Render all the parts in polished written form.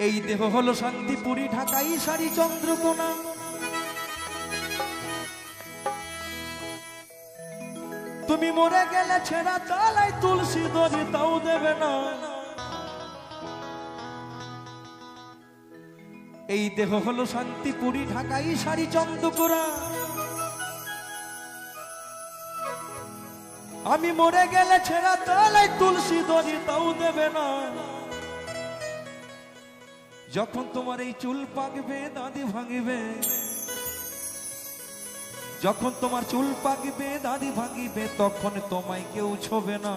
এই দেহ হলো শান্তিপুরী, ঢাকাই শাড়ি চন্দ্রকোনা। তুমি মরে গেলে ছেঁড়া তালাই তুলসী দড়ি তাও দেবে না। এই দেহ হলো শান্তিপুরী, ঢাকাই শাড়ি চন্দ্রকোনা। আমি মরে গেলে ছেঁড়া তালাই তুলসী দড়ি তাও দেবে না। যখন তোমার এই চুল পাকবে দাঁড়ি ভাঙিবে, যখন তোমার চুল পাকবে দাঁড়ি ভাঙিবে, তখন তোমায় কেউ ছোবে না।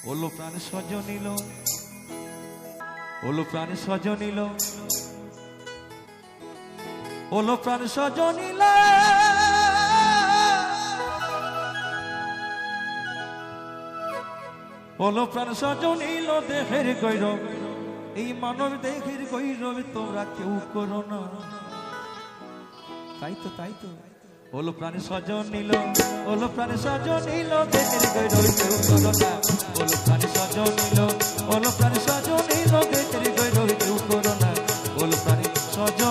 ওলো প্রাণ সজনিল, ওলো প্রাণ সজনিল, ওলো প্রাণ সজনিল, ওলো প্রাণ সজনিল দেহের গৌরব, এই মানব দেহের গৌরব তোমরা কেউ করো না। তাই তো তাই তো, ওলো প্রাণ সজনিল, ওলো প্রাণ সজনিল দেহের গৌরব কেউ করো না। ওলো প্রাণ সজনিল, ওলো প্রাণ সজনিল দেহের গৌরব কেউ করো না। ওলো প্রাণ সজনিল।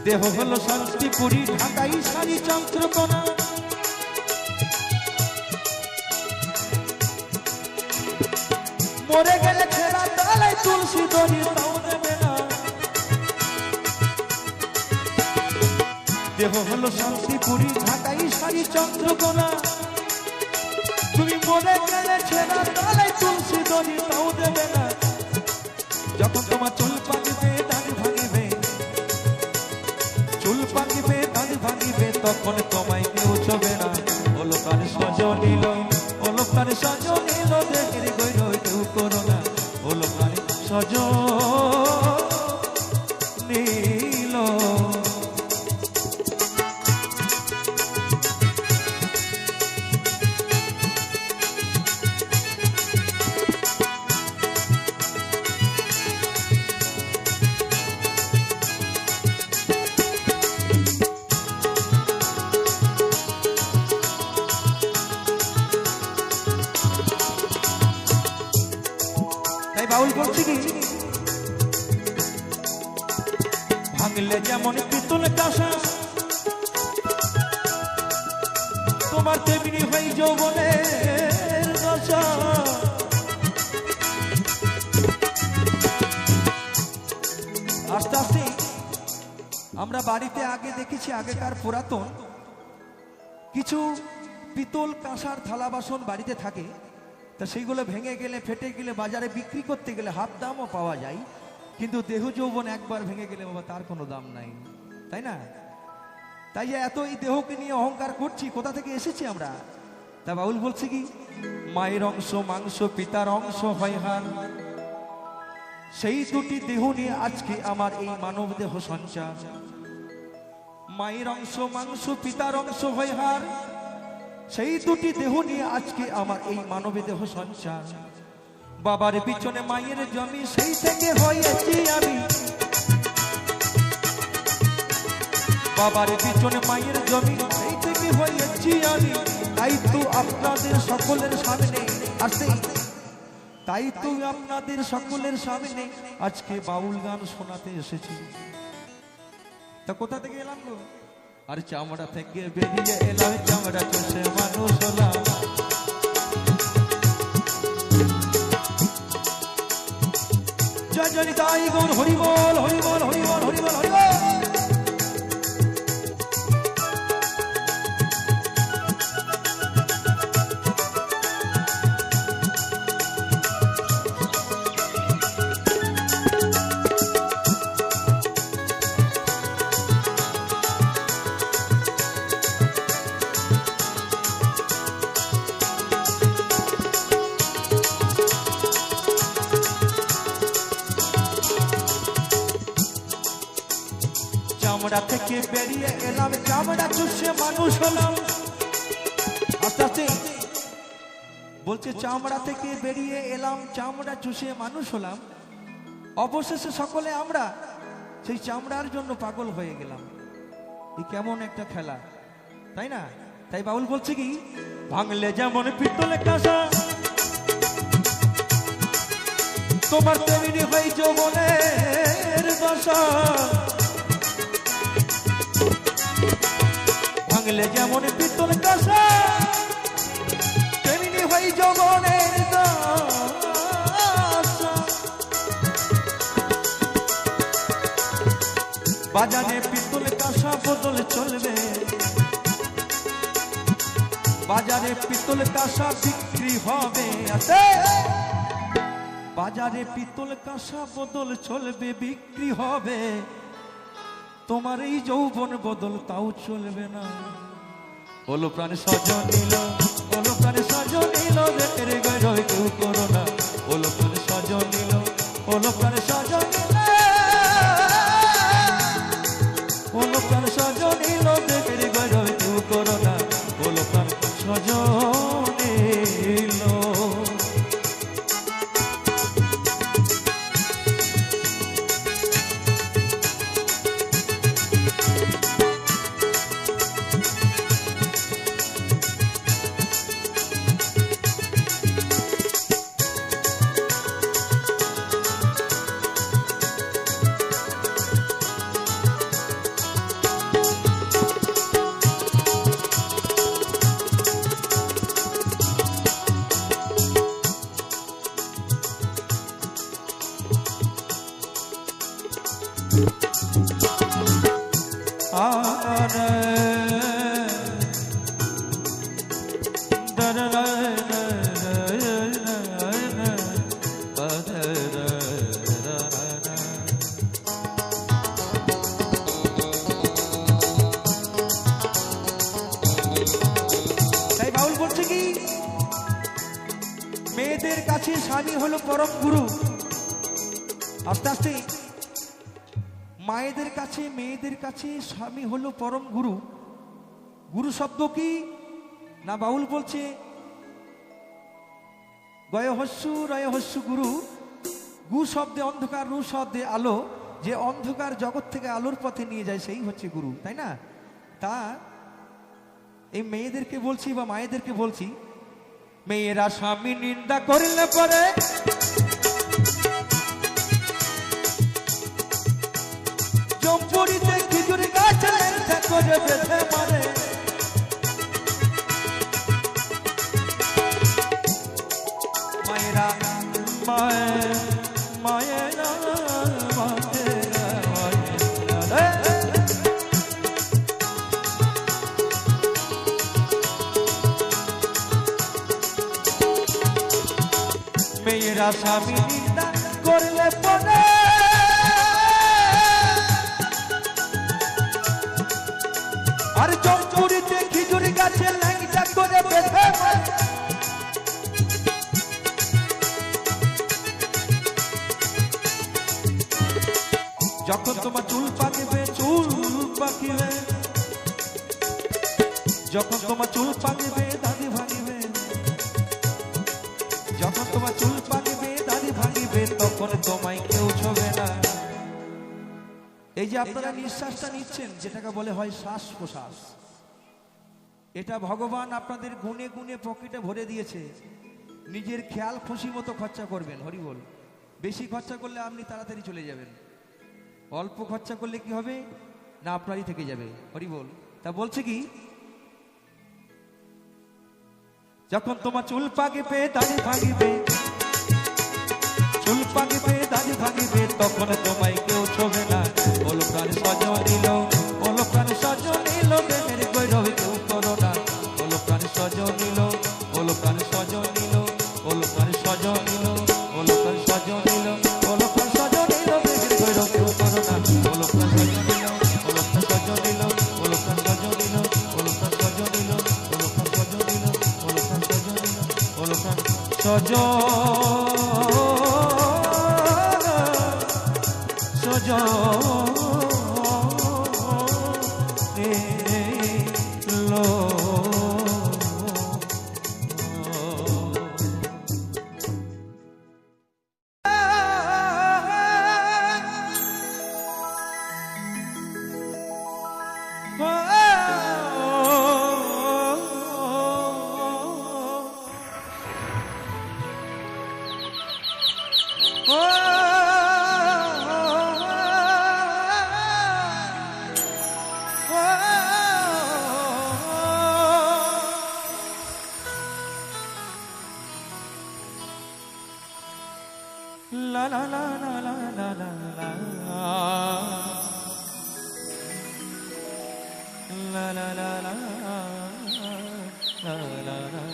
দেহ হলো শান্তিপুরী, ঢাকাই শাড়ি চন্দ্রকোনা। মরে গেলে ছেঁড়া তালাই তুলসী দড়ি তাও দেবে না। দেহ হলো শান্তিপুরী, ঢাকাই শাড়ি চন্দ্রকোনা। তুমি মরে গেলে ছেঁড়া তালাই তুলসী দড়ি তাও দেবে না। যখন তোমার চুল পাকিবে দাঁড়ি ভাঙিবে, চুল পাকিবে দাঁড়ি ভাঙিবে, তখন তোমায় কেউ ছোবে না। ওলো প্রাণ সজনিল, ওলো প্রাণ সজনিল দেহের গৌরব কেউ করো না। ওলো প্রাণ সজনিল। বাউল বলছি কি, ভাঙলে যেমন পিতল কাঁসা, তোমার তেমনি হই যৌবনের দশা। আস্তে আস্তে আমরা বাড়িতে আগে দেখেছি, আগেকার পুরাতন কিছু পিতল কাঁসার থালা বাসন বাড়িতে থাকে। তা সেইগুলো ভেঙে গেলে ফেটে গেলে বাজারে বিক্রি করতে গেলে হাফ দামও পাওয়া যায়, কিন্তু দেহ যৌবন একবার ভেঙে গেলে বাবা তার কোনো দাম নাই, তাই না? তাই যে এত এই দেহকে নিয়ে অহংকার করছি, কোথা থেকে এসেছি আমরা? তা বাউল বলছে কি, মায়ের অংশ মাংস পিতার অংশ হয় হার, সেই দুটি দেহ নিয়ে আজকে আমার এই মানব দেহ সঞ্চার। মায়ের অংশ মাংস পিতার অংশ হয় হার, সেই দুটি দেহ নিয়ে আজকে আমার এই মানব দেহ সঞ্চার। বাবার পিছনে মায়ের জমি, সেই থেকে হয়েছি আমি। বাবার পিছনে মায়ের জমি, সেই থেকে হয়েছি আমি। তাই তো আপনাদের সকলের সামনে আসে, তাই তো আপনাদের সকলের সামনে আজকে বাউল গান শোনাতে এসেছি। তা কোথা থেকে এলাম গো? আর চামড়া থেকে বেরিয়ে এলাম, চামড়া চষে মানুষ হলাম। জয় জয় নিতাই গৌর হরি বল, হরি বল, হরি বল, হরি বল, হরি বল। চামড়া থেকে বেরিয়ে এলাম, চামড়া চুষে মানুষ হলাম। আস্তে আস্তে বলছে চামড়া থেকে বেরিয়ে এলাম, চামড়া চুষে মানুষ হলাম, অবশেষে সকলে আমরা সেই চামড়ার জন্য পাগল হয়ে গেলাম। এই কেমন একটা খেলা, তাই না? তাই বাউল বলছে কি, ভাঙলে যেমন পিতলের কাঁসা, তোমার তেমনি হয় যৌবনের দশা। ভাঙলে যেমন পিতলের কাঁসা, তেমনি হয় যৌবনের দশা। বাজারে পিতলের কাঁসা বদল চলবে, বাজারে পিতল কাঁসা বিক্রি হবে। বাজারে পিতল কাঁসা বদল চলবে, বিক্রি হবে। তোমার এই যৌবন বদল তাও চলবে না। হলো প্রাণ সজন নিল, হলো প্রাণ সজন নিল, রে গয় কেউ করো না। হলো প্রাণ সজন নিল, হলো প্রাণ সজন নিল, হলো প্রাণ সজন নিল, রে গয় কেউ করো না। হলো প্রাণ সজন নিল। মেয়েদের কাছে স্বামী হলো পরম গুরু। আস্তে আস্তে মায়েদের কাছে, মেয়েদের কাছে স্বামী হলো পরম গুরু। গুরু শব্দ কি না, বাউল বলছে গয় হস্যু রয় হস্যু গুরু। গু শব্দে অন্ধকার, রু শব্দে আলো। যে অন্ধকার জগৎ থেকে আলোর পথে নিয়ে যায় সেই হচ্ছে গুরু, তাই না? তা এই মেয়েদেরকে বলছি বা মায়েদেরকে বলছি, মেয়েরা স্বামী নিন্দা করলে পরে জম্পুরিতে খেজুর গাছে লেখা করে বেঁধে মারে। মায়েরা মায়েরা মেয়েরা স্বামী নিন্দা করলে পরে আর জম্পুরিতে খেজুর গাছে ল্যাংটা করে বেঁধে মারে। যখন তোমার চুল পাকিবে, চুল পাকিবে, যখন তোমার চুল পাকিবে দাদি ভাঙিবে, যখন তোমার চুল পাকিবে দাদি ভাঙিবে, তখন তোমায় কেউ ছবে না। এই যে আপনারা নিঃশ্বাসটা নিচ্ছেন, যেটাকে বলে হয় শ্বাস প্রশ্বাস, এটা ভগবান আপনাদের গুনে গুনে পকেটে ভরে দিয়েছে। নিজের খেয়াল খুশি মতো খরচা করবেন, হরি বল। বেশি খরচা করলে আপনি তাড়াতাড়ি চলে যাবেন, অল্প খরচা করলে কি হবে না, আপনারই থেকে যাবে, হরি বল। তা বলছে কি, যখন তোমার চুল পাকিবে দাড়ি ভাঙিবে, চুল পাকিবে দাড়ি ভাঙিবে, তখন তোমায় কেউ ছবে না। বলো প্রাণ সজন নিল, বলো প্রাণ সজন নিল, প্রেমের গৈরব কেউ করো না। বলো প্রাণ সজন নিল, বলো প্রাণ সজন নিল, বলো প্রাণ সজন নিল, বলো প্রাণ সজন নিল, বলো প্রাণ সজন নিল, প্রেমের গৈরব কেউ করো না। বলো প্রাণ সজন নিল, বলো প্রাণ সজন নিল, বলো প্রাণ সজন নিল, বলো প্রাণ সজন নিল, বলো প্রাণ সজন নিল, বলো প্রাণ সজন নিল, বলো প্রাণ সজন সজন। লা লা লা লা লা লা লা লা লা লা লা লা।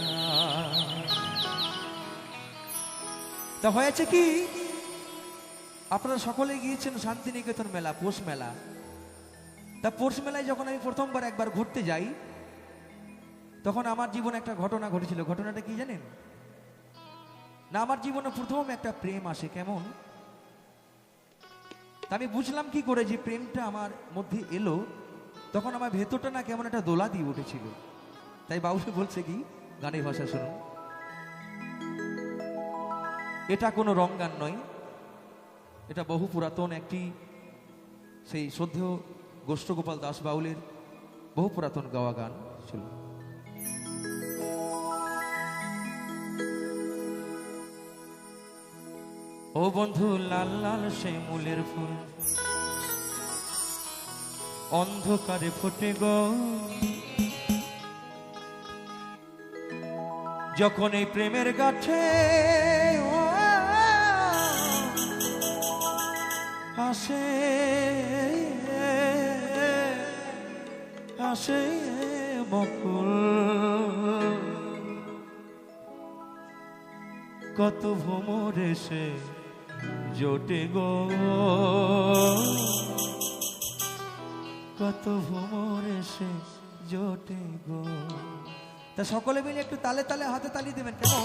তা হয়েছে কি, আপনারা সকলে গিয়েছেন শান্তিনিকেতন মেলা, পৌষ মেলা। তা পৌষ মেলায় যখন আমি প্রথমবার একবার ঘুরতে যাই, তখন আমার জীবনে একটা ঘটনা ঘটেছিল। ঘটনাটা কি জানেন? না, আমার জীবনে প্রথম একটা প্রেম আসে। কেমন? তা আমি বুঝলাম কি করে যে প্রেমটা আমার মধ্যে এলো, তখন আমার ভেতরটা না কেমন একটা দোলা দিয়ে উঠেছিল। তাই বাউল বলছে কি, গানের ভাষা শুনুন। এটা কোনো রং গান নয়, এটা বহু পুরাতন একটি সেই শ্রদ্ধেয় গোষ্ঠগোপাল দাস বাউলের বহু পুরাতন গাওয়া গান ছিল। ও বন্ধু লাল লাল শিমুলের ফুল অন্ধকারে ফোটে গো, যখন এই প্রেমের গাছে আসে আসে বকুল, কত ভ্রমর এসে জোটে গো, কত ভ্রমর এসে জোটে গো। তা সকলে মিলে একটু তালে তালে হাতে তালি দেবেন, কেমন?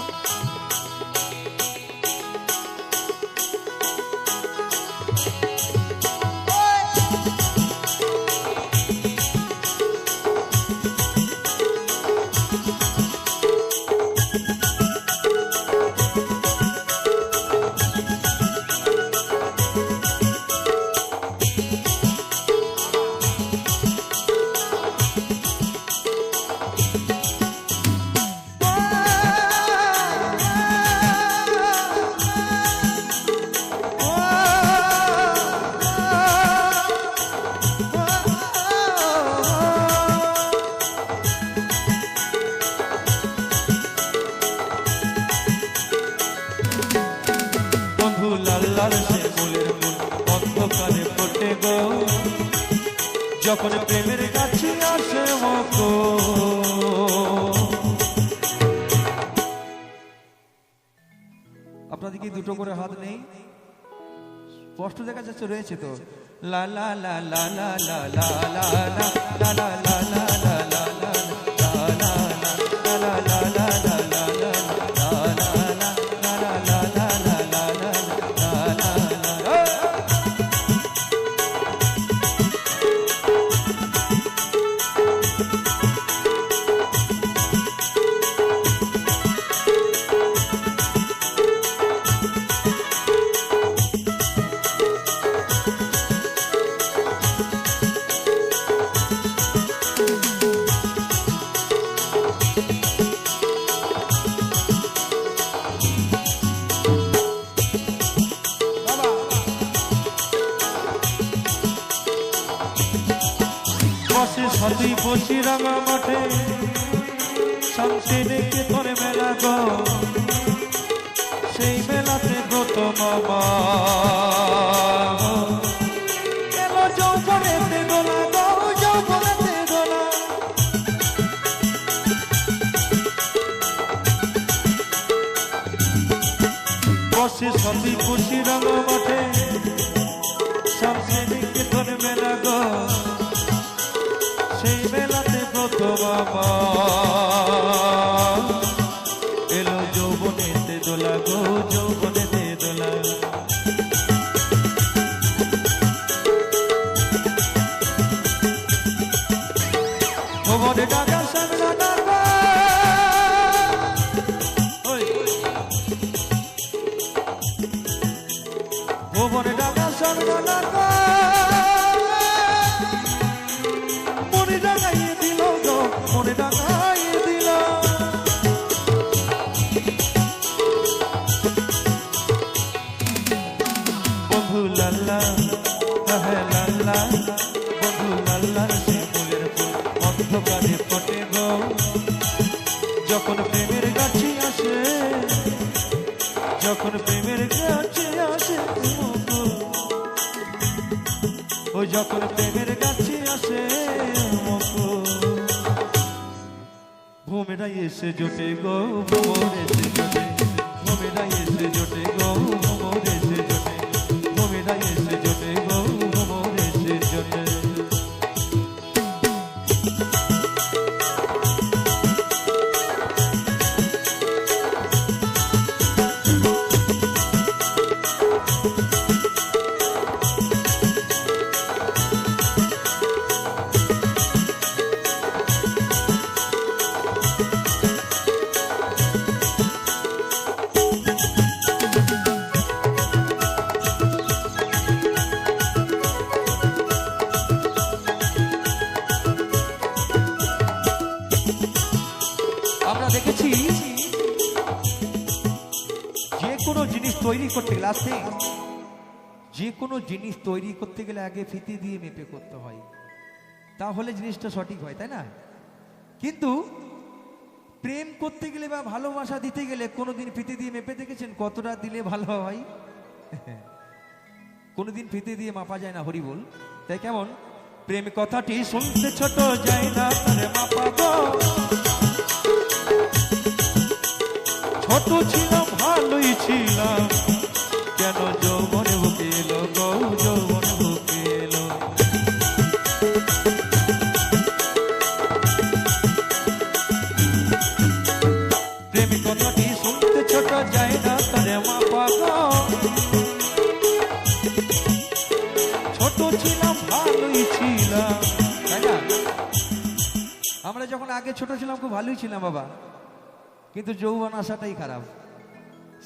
যখন প্রেমের কাছে আসে মতো। আপনাদেরকে দুটো করে হাত নেই, স্পষ্ট দেখা যাচ্ছে, রয়েছে তো। লা লা লা লা লা লা লা লা লা লা লা লা লা লা লা সাথী বসি রাঙা মাঠে শান্তিনিকেতন মেলা গো, সেই মেলাতে ব্রত মামা এলো যৌবনেতে দোলা গো, যৌবনেতে দোলা। বসে সাথী বসি রাঙা মাঠে শান্তিনিকেতন মেলা গো, সেই মেলাতে ব্রত বাবা এলো যৌবনেতে দোলা গো, যৌবনেতে দোলা। ভুবনে ডাকা সামনা ডাকা, ভুবনে ডাকা সামনা ডাকা, মনে ডাকাইয়ে দিল গো, মনে ডাকাইয়ে দিল। বন্ধু লাল্লা হে লাল্লা, বন্ধু লাল্লার শিমুলের ফুল অন্ধকারে ফোটে গো, যখন প্রেমের গাছে আসে, যখন প্রেমের গাছে আসে। ও যখন প্রেমের কাছে আসে ভূমেরা এসে জোটে গো ভ্রমর এসে জোটে ভূমেরা এসে জোটে গো ভ্রমর এসে জোটে ভূমেরা এসে জোটে গো ভ্রমর এসে জোটে। আমরা দেখেছি যে কোনো জিনিস তৈরি করতে গেলে আসতে যে কোনো জিনিস তৈরি করতে গেলে আগে ফিতে দিয়ে মেপে করতে হয়, তাহলে জিনিসটা সঠিক হয়, তাই না? কিন্তু প্রেম করতে গেলে বা ভালোবাসা দিতে গেলে কোনোদিন ফিতে দিয়ে মেপে দেখেছেন কতটা দিলে ভালো হয়? কোনোদিন ফিতে দিয়ে মাপা যায় না, হরি বল। তাই কেমন প্রেম কথাটি শুনতে ছোট যায় না তারে মাপা গো, ছোট ছিলাম ভালোই ছিলাম কেন যৌবন বুকে এলো গো যৌবন বুকে এলো। প্রেম কথাটি শুনতে ছোট যায় না তারে মাপা গো, ছোট ছিলাম ভালোই ছিলাম, তাই না? আমরা যখন আগে ছোট ছিলাম খুব ভালোই ছিলাম বাবা, কিন্তু যৌবন আসাটাই খারাপ,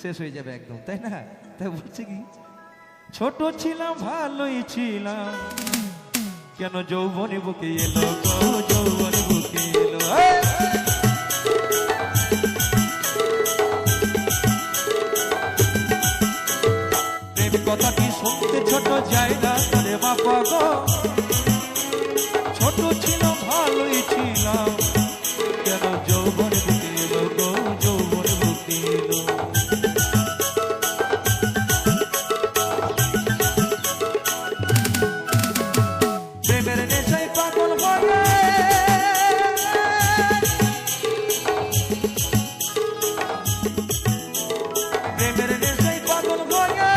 শেষ হয়ে যাবে একদম, তাই না? তাই বলছে কি ছোট ছিলাম ভালোই ছিলাম কেন যৌবনে বুকে এলো গো যৌবনে বুকে এলো। প্রেম কথাটি শুনতে ছোট যায় না তারে বাবা গো, ছোট ছিলাম ভালোই ছিলাম কেন যৌবনে বুকে এলো গো যৌবনে বুকে এলো। প্রেমের নেশায় পাগল হয়ে প্রেমের নেশায় পাগল হয়ে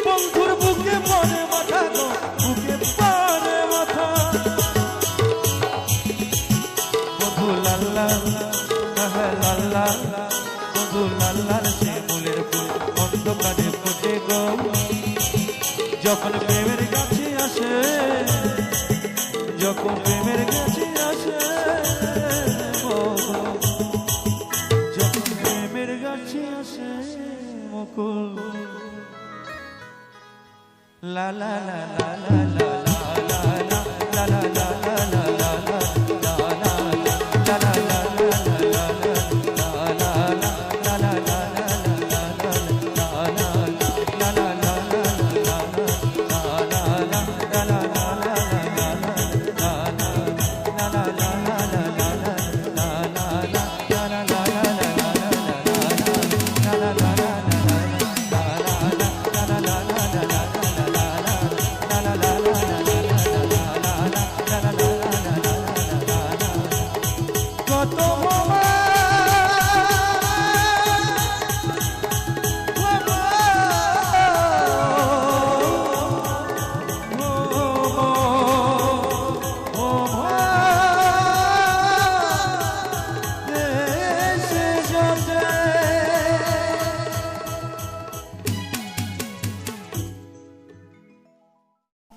বন্ধুর বুকে পড়ে মাথা গো বুকে পড়ে মাথা। বন্ধু লাল্লা লাল্লা বন্ধু লাল্লার সে ফুলের ফুল অন্ধকারে ফোটে গো, যখন প্রেমের কাছে আসে যখন প্রেমের কাছে আসে যখন প্রেমের কাছে আসে মুকুল লা লা লা লা লা লা লা লা লা লা লা লা লা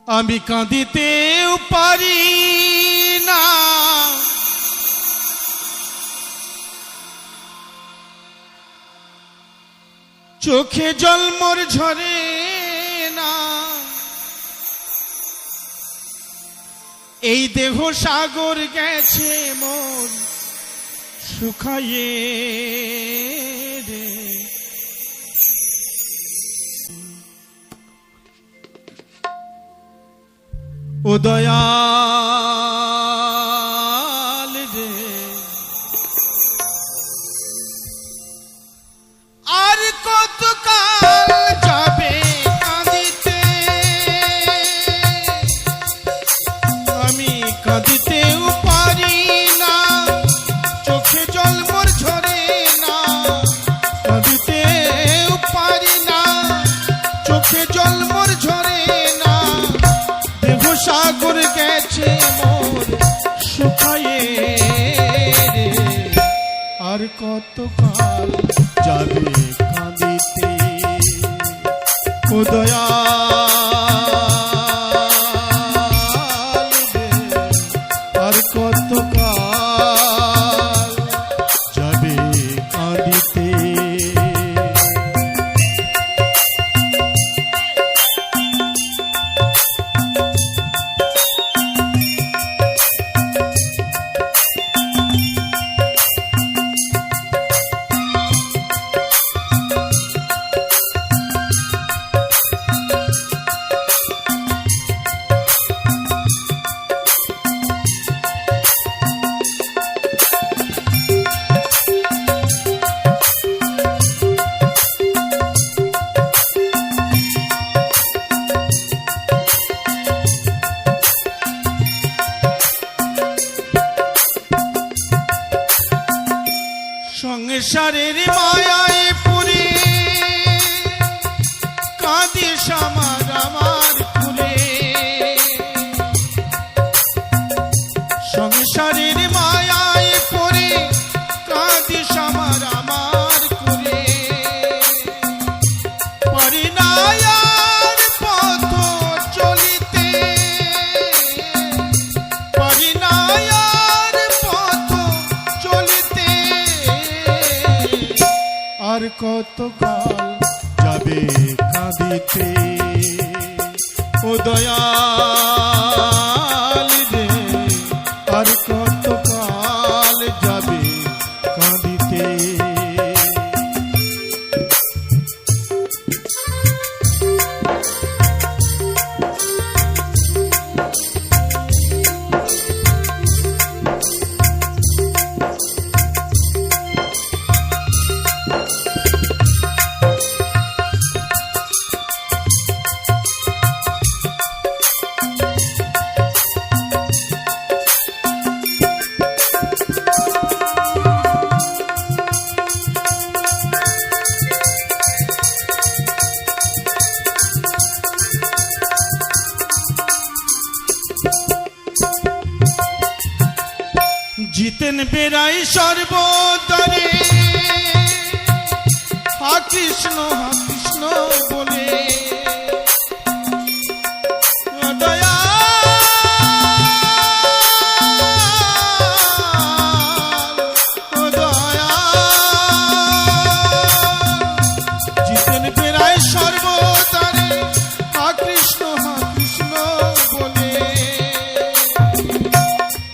আমি কাঁদিতেও পারি না, চোখে জল মোর ঝরে না, এই দেহ সাগর গেছে মোর শুকায়ে রে। ও দয়াল রে, আর কতকাল যাবে কাঁদিতে কতকাল যাবে কাঁদিতে ও দয়াল রে, আর কতকাল যাবে কাঁদিতে। সংসারের মায়ায় পড়ে কাঁদিস আমার আমার কুলে, সংসারের মায়ায় পড়ে কাঁদিস আমার আমার কুলে, পারি না আর পথ চলিতে, পারি না আর পথ চলিতে, আর কতকাল যাবে কাঁদিতে ও দয়াল রে, আর কতকাল যাবে কাঁদিতে। জিতেন বেড়াই সর্বদরে হা কৃষ্ণ বলে, ও দয়াল, ও দয়াল, জিতেন বেড়াই সর্বদরে হা কৃষ্ণ বলে,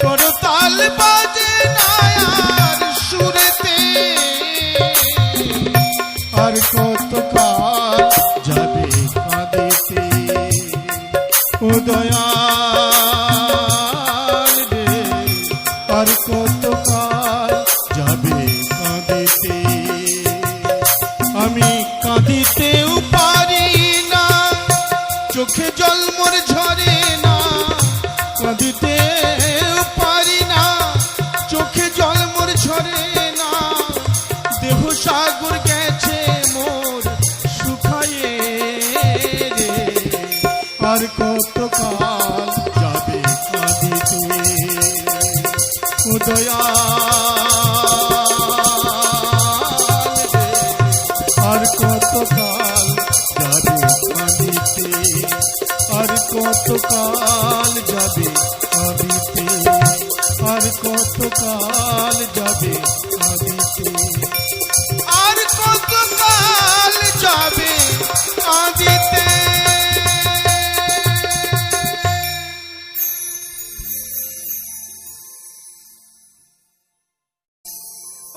করতাল বাজে না আর সুরেতে, আর কতকাল যাবে কাঁদিতে ও দয়াল রে, আর কতকাল যাবে কাঁদিতে। আমি কাঁদিতেও পারি না, চোখে জল মোর ঝরে না, কাঁদিতেও পারি না, চোখে জল মোর ঝরে না, দেহ সাগর গেছে মোর শুকায়ে রে, আর কতকাল যাবে কাঁদিতে ও দয়াল রে, আর কতকাল যাবে কাঁদিতে, আর কতকাল যাবে কাঁদিতে, আর কতকাল যাবে কাঁদিতে, আর কতকাল যাবে কাঁদিতে।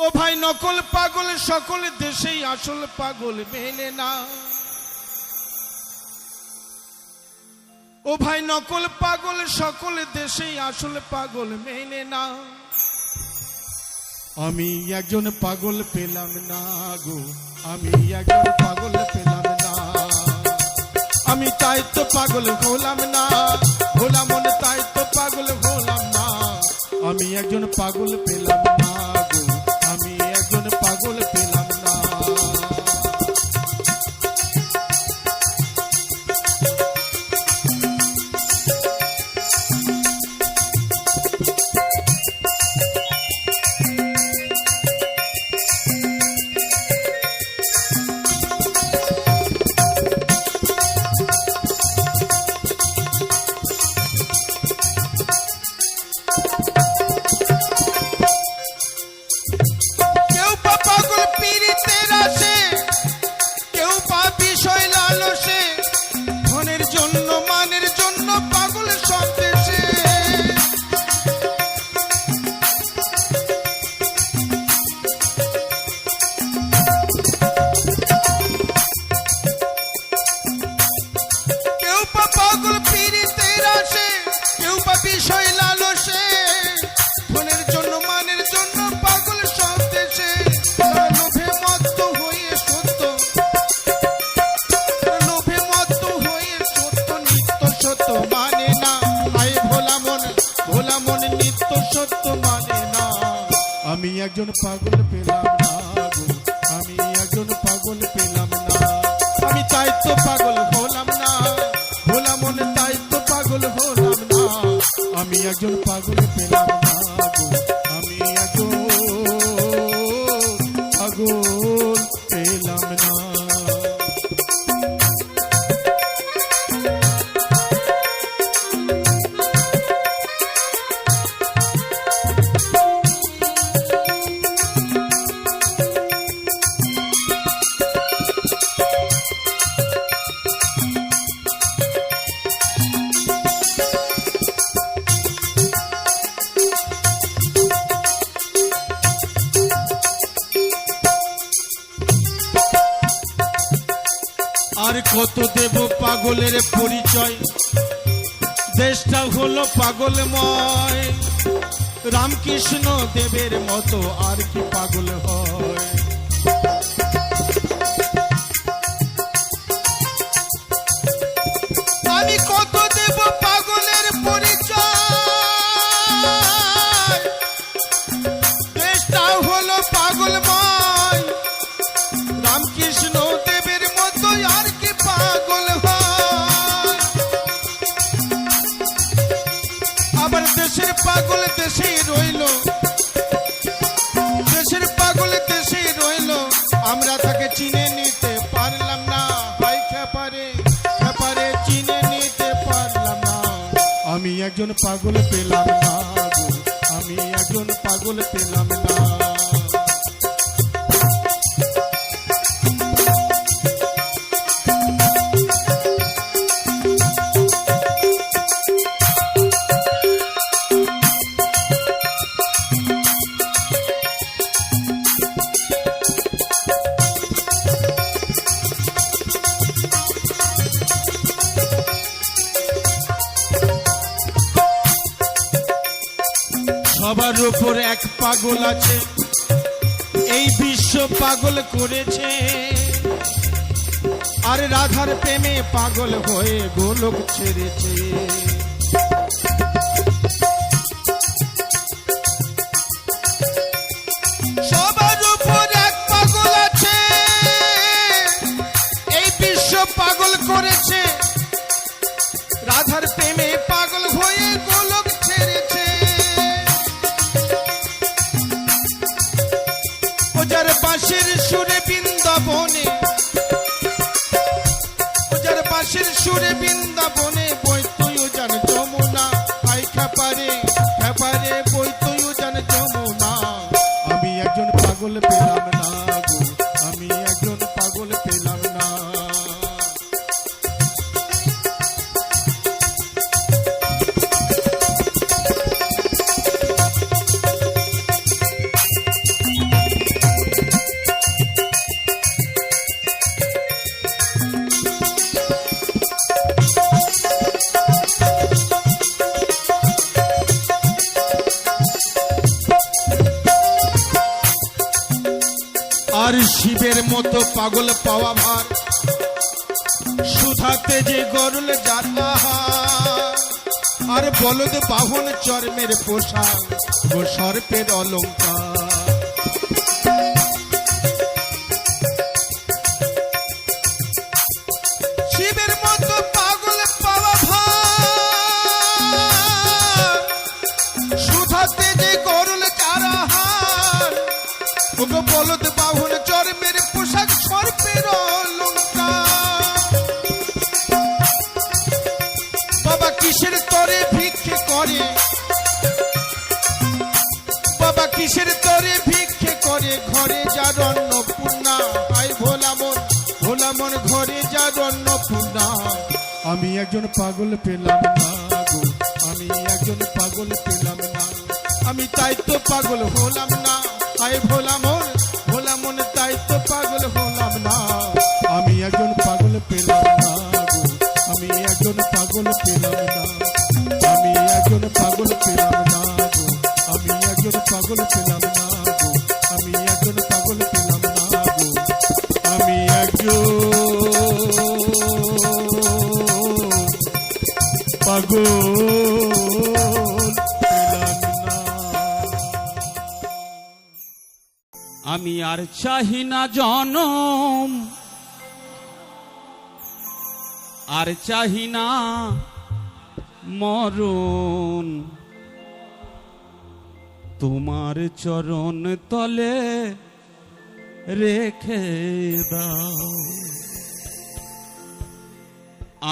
ও ভাই নকল পাগল সকল দেশেই আসল পাগল মেনে না, ও ভাই নকল পাগল সকল দেশেই আসল পাগল মেনে না। আমি একজন পাগল পেলাম না গো, আমি একজন পাগল পেলাম না, আমি তাই তো পাগল হলাম না, ভোলা মনে তাই তো পাগল হলাম না, আমি একজন পাগল পেলাম না গো, আমি একজন পাগল পেলাম না। একজন পাগল পেলাম না গো, আমি একজন পাগল পেলাম না। আমি তাই তো পাগল হলাম না, ভোলা মনে তাই তো পাগল হলাম না। আমি একজন পাগল পেলাম না গো, আমি একজন পাগল পেলাম না। আর কত দেব পাগলের পরিচয়, দেশটা হলো পাগলময়। রামকৃষ্ণ দেবের মতো আর কি পাগল হয়। আমি কত দেব পাগলের পরিচয়, দেশটা হলো পাগলময়। রামকৃষ্ণ দেবের মতো আর কি পাগল হয়। আবার দেশের পাগল দেশেই রইল, দেশের পাগল দেশেই রইল, আমরা তাকে চিনে নিতে পারলাম না। ভাই খেপারে খেপারে চিনে নিতে পারলাম না। আমি একজন পাগল পেলাম না গো, আমি একজন পাগল পেলাম না। সবার উপর এক পাগল আছে, এই বিশ্ব পাগল করেছে। আর রাধার প্রেমে পাগল হয়ে গোলক ছেড়েছে। সবার উপর এক পাগল আছে, এই বিশ্ব পাগল করেছে। রাধার প্রেমে পাগল হয়ে গোলক ছেড়েছে। ওজার বাঁশির সুরে বৃন্দাবনে, ওজার বাঁশির সুরে বৃন্দাবনে বইতই ওজান যমুনা। আই খেপারে খেপারে বইতই ওজান যমুনা। আমি একজন পাগল পেলাম না গো, আমি একজন পাগল পেলাম না। আর শিবের মতো পাগল পাওয়া ভার, সুধাতে যে গরুল যাতা। আর বলদ বাহন চর্মের পোশাক, ও সর্পের অলঙ্কার। শিবের মতো পাগল পাওয়া ভার, সুধাতে যে গরুল চারাহার। ওগো বলদ বাহন চর্মের পোশাক, সর্পের অলঙ্কার। বাবা কিসের তরে ভিক্ষে করে, বাবা কিসের তরে ভিক্ষে করে, ঘরে যার অন্নপূর্ণা। আই ভোলা মন ভোলা মন, ঘরে যার অন্নপূর্ণা। আমি একজন পাগল পেলাম না গো, আমি একজন পাগল পেলাম না। আমি তাই তো পাগল হলাম না। আই ভোলা মন ভোলা মন, তাই তো পাগল হলাম না। আমি একজন পাগল পেলাম না গো, আমি একজন পাগল পেলাম না। আমি একজন পাগল পেলাম না গো, আমি একজন পাগল পেলাম না গো, আমি একজন পাগল পেলাম না গো, আমি একজন পাগল পেলাম না। আমি আর চাহি না জনম, আর চাহি না মরণ, তোমার চরণ তলে রেখে দাও।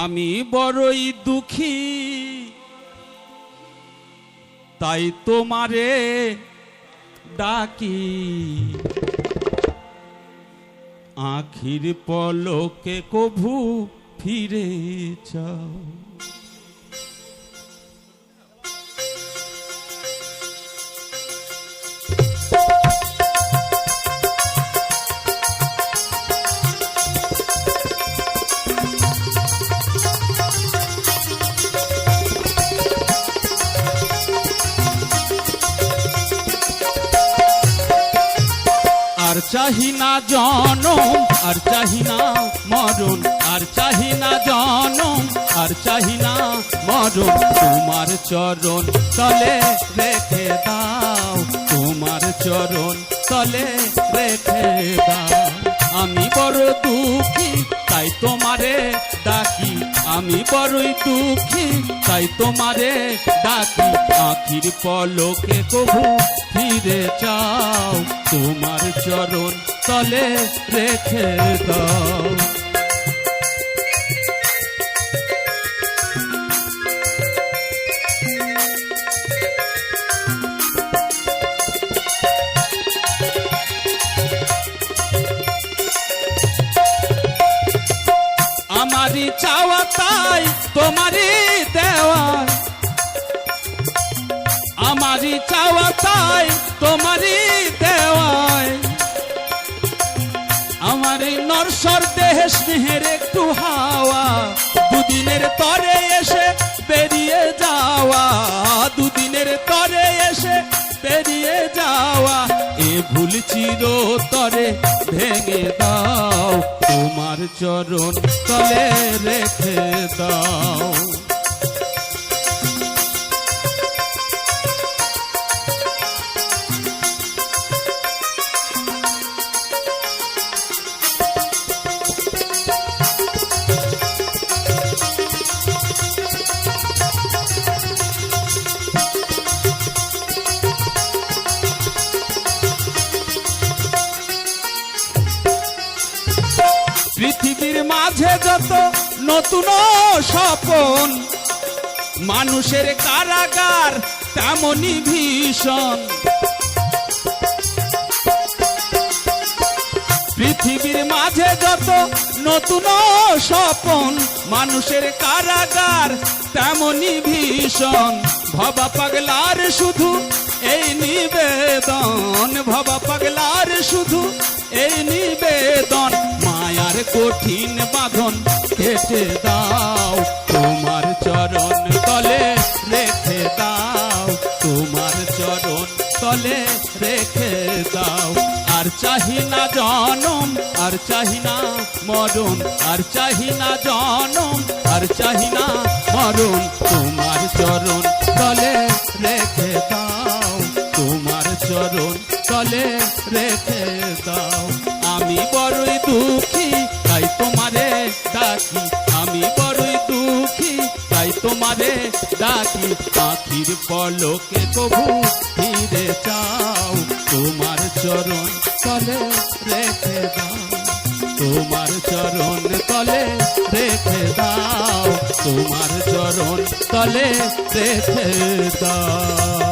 আমি বড়ই দুঃখী, তাই তোমারে ডাকি, আখির পলকে কভু ফিরে যাও। আর চাহি না জনম, আর চাহি না মরণ, আর চাহি না জনম, আর চাহি না মরণ, তোমার চরণ তলে রেখে দাও, তোমার চরণ তলে রেখে দাও। আমি বড় দুঃখী, তাই তোমারে ডাকি, আমি বড়ই দুঃখী, তাই তোমারে ডাকি, আখির পলকে কভু ফিরে যাও, তোমার চরণ তলে রেখে দাও। আমারই চাওয়া তাই তোমারই দেওয়া, আমারই চাওয়া তাই তোমারই দেওয়ায়, আমারই নরসর দেহে স্নেহের একটু হাওয়া, দুদিনের তরে এসে বেরিয়ে যাওয়া, দুদিনের তরে এসে বেরিয়ে যাওয়া, এ ভুল চিরতরে ভেঙে দাও, তোমার চরণ তলে রেখে দাও। পৃথিবীর মাঝে যত নতুন স্বপন, মানুষের কারাগার তেমনি ভীষণ, পৃথিবীর মাঝে যত নতুন স্বপন, মানুষের কারাগার তেমনি ভীষণ, ভবা পাগলার শুধু এই নিবেদন, ভবা পাগলার শুধু এই নিবেদন, মায়ার কঠিন বাঁধন কেটে দাও, তোমার চরণ তলে রেখে দাও, তোমার চরণ তলে রেখে দাও। আর চাহি না জনম, আর চাহি না মরণ, আর চাহি না জনম, আর চাহি না মরণ, তোমার চরণ তলে রেখে দাও, তোমার চরণ তলে রেখে দাও। আমি বড়ই দুঃখী, তাই তোমারে ডাকি, আমি বড়ই দুঃখী, তাই তোমারে ডাকি, আখির পলকে কভু ফিরে যাও, তোমার চরণ তলে রেখে দাও, তোমার চরণ তলে রেখে দাও, তোমার চরণ তলে রেখে দাও।